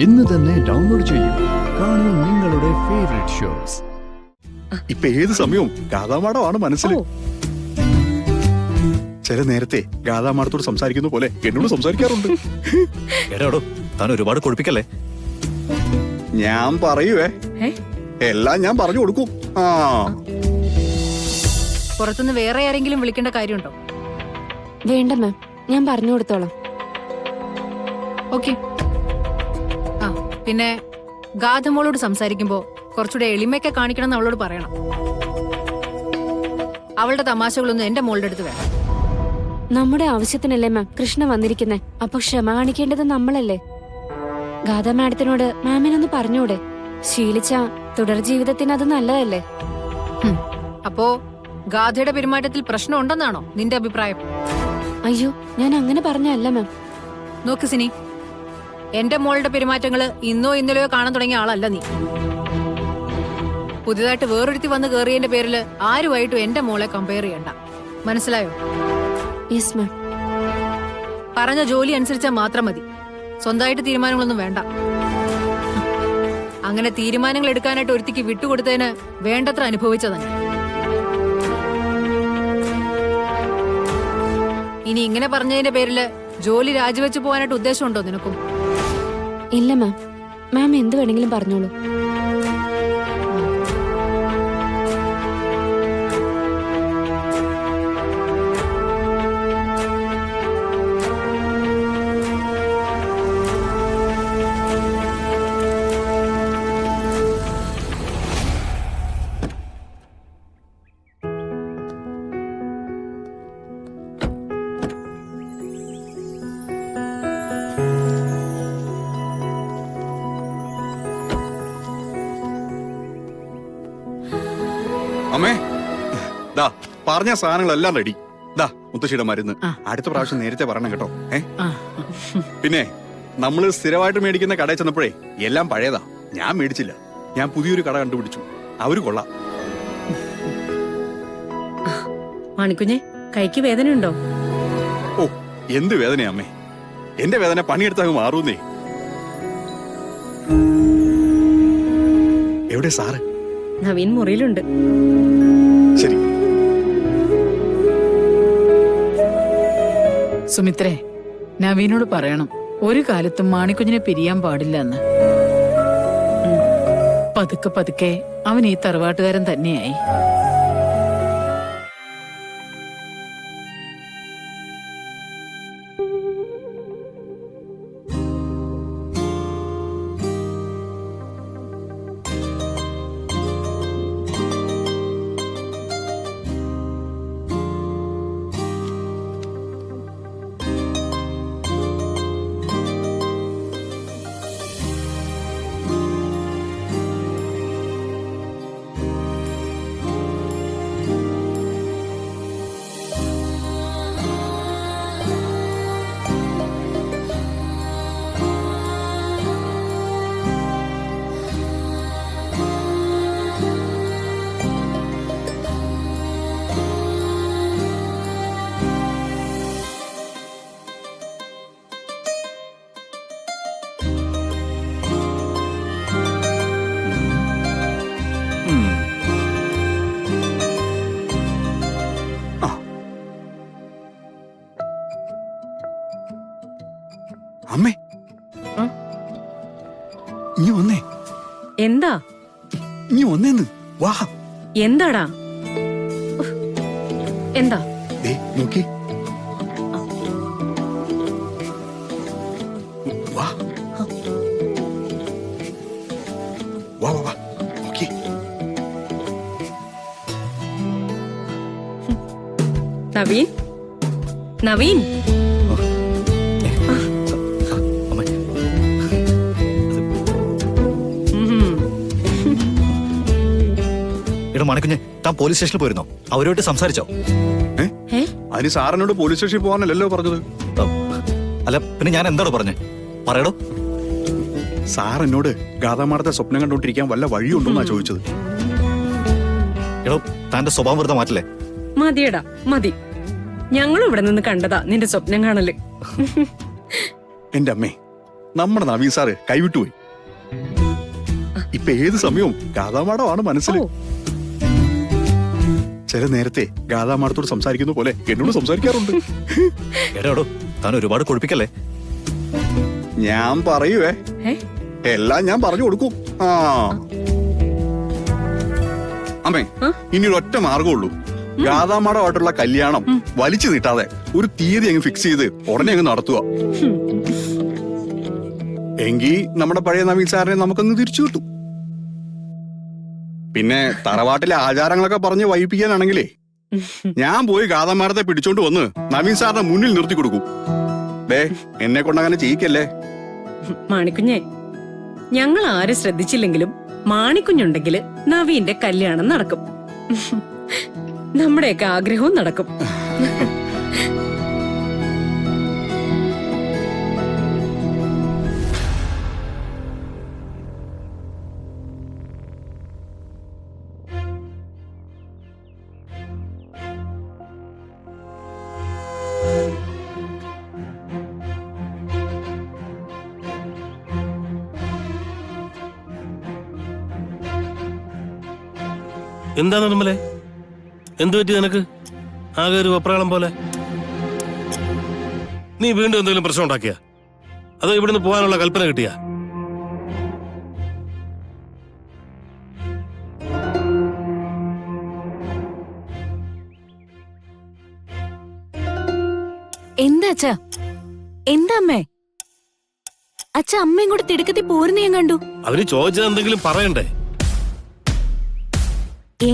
ഇന്ന് തന്നെ ഡൗൺലോഡ് ചെയ്യൂ. കാണൂ നിങ്ങളുടെ ഫേവറേറ്റ് ഷോസ്. ഇപ്പൊ ഏത് സമയവും ഗാഥാമാടമാണ് മനസ്സിൽ. ചില നേരത്തെ ഗാഥാമാടത്തോട് സംസാരിക്കുന്ന പോലെ എന്നോട് സംസാരിക്കാറുണ്ട്. എടോ താൻ ഒരുപാട് കൊഴിപ്പിക്കല്ലേ. ഞാൻ പറയുവേ, എല്ലാം ഞാൻ പറഞ്ഞു കൊടുക്കും. പുറത്തുനിന്ന് വേറെ ആരെങ്കിലും വിളിക്കേണ്ട കാര്യമുണ്ടോ? വേണ്ട മാം, ഞാൻ പറഞ്ഞു കൊടുത്തോളാം. ഓക്കെ. ആ പിന്നെ ഗാഥമോളോട് സംസാരിക്കുമ്പോ കുറച്ചുകൂടെ എളിമയൊക്കെ കാണിക്കണം എന്ന് അവളോട് പറയണം. അവളുടെ തമാശകളൊന്നും എന്റെ മോളുടെ അടുത്ത് വേണം. നമ്മുടെ ആവശ്യത്തിനല്ലേ മാം കൃഷ്ണ വന്നിരിക്കുന്നേ. അപ്പൊ ക്ഷമ കാണിക്കേണ്ടത് നമ്മളല്ലേ. ഗാഥ മാഡത്തിനോട് മാമിനൊന്ന് പറഞ്ഞൂടെ? ശീലിച്ച തുടർ ജീവിതത്തിന് അത് നല്ലതല്ലേ. അപ്പോ ഗാഥയുടെ പെരുമാറ്റത്തിൽ പ്രശ്നം ഉണ്ടെന്നാണോ നിന്റെ അഭിപ്രായം? അയ്യോ, ഞാൻ അങ്ങനെ പറഞ്ഞല്ല മാം. നോക്ക് സിനി, എന്റെ മോളുടെ പെരുമാറ്റങ്ങള് ഇന്നോ ഇന്നലെയോ കാണാൻ തുടങ്ങിയ ആളല്ല നീ. പുതിയതായിട്ട് വേറൊരുത്തി വന്ന് കേറിയതിന്റെ പേരില് ആരുമായിട്ടും എന്റെ മോളെ കമ്പയർ ചെയ്യണ്ട. മനസ്സിലായോ? Yes ma'am. പറഞ്ഞ ജോലി അനുസരിച്ചാൽ മാത്രം മതി. സ്വന്തമായിട്ട് തീരുമാനങ്ങളൊന്നും വേണ്ട. അങ്ങനെ തീരുമാനങ്ങൾ എടുക്കാനായിട്ട് ഒരുത്തിക്ക് വിട്ടുകൊടുത്തതിന് വേണ്ടത്ര അനുഭവിച്ചതാണ്. ഇനി ഇങ്ങനെ പറഞ്ഞതിന്റെ പേരില് ജോലി രാജിവെച്ചു പോകാനായിട്ട് ഉദ്ദേശമുണ്ടോ നിനക്കും? ഇല്ല മാം, മാം എന്ത് വേണമെങ്കിലും പറഞ്ഞോളൂ. അമ്മേ, ദാ പറഞ്ഞ സാധനങ്ങളെല്ലാം റെഡി. ദാ മുത്തശ്ശിയുടെ മരുന്ന്. അടുത്ത പ്രാവശ്യം നേരത്തെ പറയണം കേട്ടോ. പിന്നെ നമ്മള് സ്ഥിരമായിട്ട് മേടിക്കുന്ന കടയിൽ ചെന്നപ്പോഴേ എല്ലാം പഴയതാ. ഞാൻ മേടിച്ചില്ല. ഞാൻ പുതിയൊരു കട കണ്ടുപിടിച്ചു. അവര് കൊള്ളാം. മാണിക്കുഞ്ഞെ, കൈക്ക് വേദനയുണ്ടോ? ഓ, എന്ത് വേദനയാ അമ്മേ. എന്റെ വേദന പണിയെടുത്താൽ മാറൂന്നേ. എവിടെ സാറ്? നവീൻ മുറിയിലുണ്ട്. ശരി. സുമിത്രേ, നവീനോട് പറയണം ഒരു കാലത്തും മാണിക്കുഞ്ഞിനെ പിരിയാൻ പാടില്ല എന്ന്. പതുക്കെ പതുക്കെ അവൻ ഈ തറവാട്ടുകാരൻ തന്നെയായി. അമ്മേ, ഇനി വന്നേ. എന്താ? ഇനി വന്നേന്ന്. വാ. എന്താടാ? എന്താ? ദേ നോക്കി. വാ വാ വാ വാ. നോക്കി. നവീൻ, നവീൻ. എടോ മാണിക്കുഞ്ഞെ, താൻ പോലീസ് സ്റ്റേഷനിൽ പോയിരുന്നോ? അവരുമായിട്ട് സംസാരിച്ചോ? അതിന് സാറിനോട് പോലീസ് സ്റ്റേഷനിൽ പോകാനല്ലോ പറഞ്ഞത്. അല്ല പിന്നെ ഞാൻ എന്താണോ പറഞ്ഞേ? പറയടോ. സാർ എന്നോട് ഗാഥാമാടത്തെ സ്വപ്നം കണ്ടോണ്ടിരിക്കാൻ വല്ല വഴിയുണ്ടോന്നാ ചോദിച്ചത്. എടോ, താന്റെ സ്വഭാവം വെറുതെ മാറ്റില്ലേ? മതിയടാ, മതി. ഞങ്ങളും ഇവിടെ നിന്ന് കണ്ടതാ നിന്റെ സ്വപ്നം കാണല്. എന്റെ അമ്മേ, നമ്മുടെ നവീൻ സാറ് കൈവിട്ടുപോയി. ഇപ്പൊ ഏത് സമയവും ഗാഥാമാടമാണ് മനസ്സിൽ. ചില നേരത്തെ ഗാഥാമാടത്തോട് സംസാരിക്കുന്ന പോലെ എന്നോട് സംസാരിക്കാറുണ്ട്. എടാടോ താൻ ഒരുപാട് കുഴപ്പിക്കല്ലേ. ഞാൻ പറയുവേ, ഏ? എല്ലാം ഞാൻ പറഞ്ഞു കൊടുക്കും. ആ അമ്മേ, ഇനി ഒരു ഒറ്റ മാർഗമുള്ളൂ. ഗാഥാമാടമായിട്ടുള്ള കല്യാണം വലിച്ചു നീട്ടാതെ ഒരു തീയതി അങ്ങ് ഫിക്സ് ചെയ്ത് ഉടനെ അങ്ങ് നടത്തുക. എങ്കിൽ നമ്മുടെ പഴയ നവീൻ സാറിനെ നമുക്കങ്ങ് തിരിച്ചു കിട്ടും. പിന്നെ തറവാട്ടിലെ ആചാരങ്ങളൊക്കെ പറഞ്ഞ് വൈകിപ്പിക്കാനാണെങ്കിലേ ഞാൻ പോയി ഗാഥാമാടത്തെ പിടിച്ചോണ്ട് വന്ന് നവീൻ സാറിന്റെ മുന്നിൽ നിർത്തി കൊടുക്കും. എന്നെ കൊണ്ടങ്ങനെ ചെയ്യിക്കല്ലേ. മാണിക്കുഞ്ഞെ, ഞങ്ങൾ ആരും ശ്രദ്ധിച്ചില്ലെങ്കിലും മാണിക്കുഞ്ഞുണ്ടെങ്കിൽ നവീന്റെ കല്യാണം നടക്കും. നമ്മുടെയൊക്കെ ആഗ്രഹവും നടക്കും. എന്താ നിർമ്മലേ, എന്തു പറ്റി നിനക്ക്? ആകെ ഒരു വെപ്രാളം പോലെ. നീ വീണ്ടും എന്തെങ്കിലും പ്രശ്നം ഉണ്ടാക്കിയ? അതോ ഇവിടുന്ന് പോകാനുള്ള കൽപ്പന കിട്ടിയ? എന്താ അച്ഛാ? എന്താ അമ്മേ? അച്ഛ അമ്മയും കൂടെ തിടുക്കത്തി പോരുന്ന ഞാൻ കണ്ടു. അവര് ചോദിച്ചത് എന്തെങ്കിലും പറയണ്ടേ?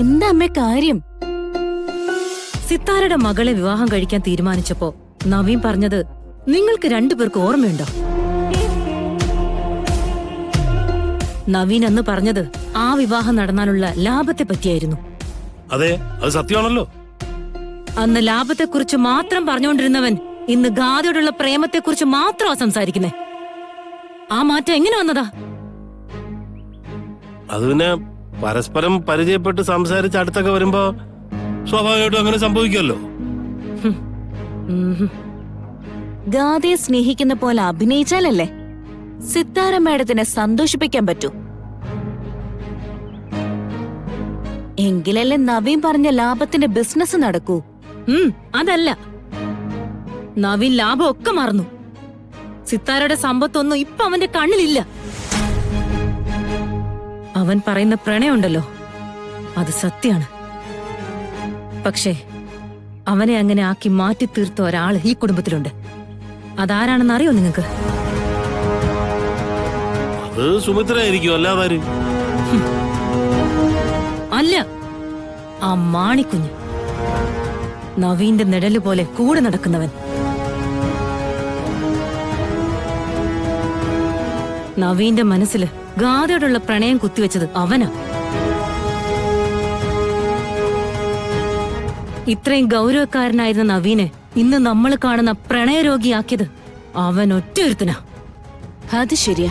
എന്താ അമ്മേ കാര്യം? സിത്താരയുടെ മകളെ വിവാഹം കഴിക്കാൻ തീരുമാനിച്ചപ്പോ നവീൻ പറഞ്ഞത് നിങ്ങൾക്ക് രണ്ടുപേർക്ക് ഓർമ്മയുണ്ടോ? നവീൻ അന്ന് പറഞ്ഞത് ആ വിവാഹം നടന്നാലുള്ള ലാഭത്തെ പറ്റിയായിരുന്നു. അതെ, അത് സത്യമാണല്ലോ. അന്ന് ലാഭത്തെക്കുറിച്ച് മാത്രം പറഞ്ഞുകൊണ്ടിരുന്നവൻ ഇന്ന് ഗാഥയോടുള്ള പ്രേമത്തെക്കുറിച്ച് മാത്രമാ സംസാരിക്കുന്നേ. ആ മാറ്റം എങ്ങനെ വന്നതാ? അത് പിന്നെ പരസ്പരം പരിചയപ്പെട്ട് സംസാരിച്ച് അടുത്തൊക്കെ വരുമ്പോ സ്വാഭാവികമായിട്ടും അങ്ങനെ സംഭവിക്കുമല്ലോ. ഗാഥയെ സ്നേഹിക്കുന്ന പോലെ അഭിനയിച്ചാലല്ലേ സിത്താര മാഡത്തിനെ സന്തോഷിപ്പിക്കാൻ പറ്റൂ. എങ്കിലല്ലേ നവീൻ പറഞ്ഞ ലാഭത്തിന്റെ ബിസിനസ് നടക്കൂ. അതല്ല, നവീൻ ലാഭം ഒക്കെ മറന്നു. സിത്താരയുടെ സമ്പത്തൊന്നും ഇപ്പൊ അവന്റെ കണ്ണിലില്ല. അവൻ പറയുന്ന പ്രണയമുണ്ടല്ലോ, അത് സത്യാണ്. പക്ഷേ അവനെ അങ്ങനെ ആക്കി മാറ്റി തീർത്ത ഒരാൾ ഈ കുടുംബത്തിലുണ്ട്. അതാരാണെന്ന് അറിയോ നിങ്ങൾക്ക്? അത് സുമിത്രയായിരിക്കും, അല്ലാതെ അല്ല, ആ മാണിക്കുഞ്ഞ്. നവീന്റെ നിഴല് പോലെ കൂടെ നടക്കുന്നവൻ. നവീന്റെ മനസ്സില് ഗാഥയോടുള്ള പ്രണയം കുത്തിവെച്ചത് അവനാ. ഇത്രയും ഗൗരവക്കാരനായിരുന്ന നവീനെ ഇന്ന് നമ്മൾ കാണുന്ന പ്രണയരോഗിയാക്കിയത് അവൻ ഒറ്റയൊരുത്തനാ. അത് ശരിയാ.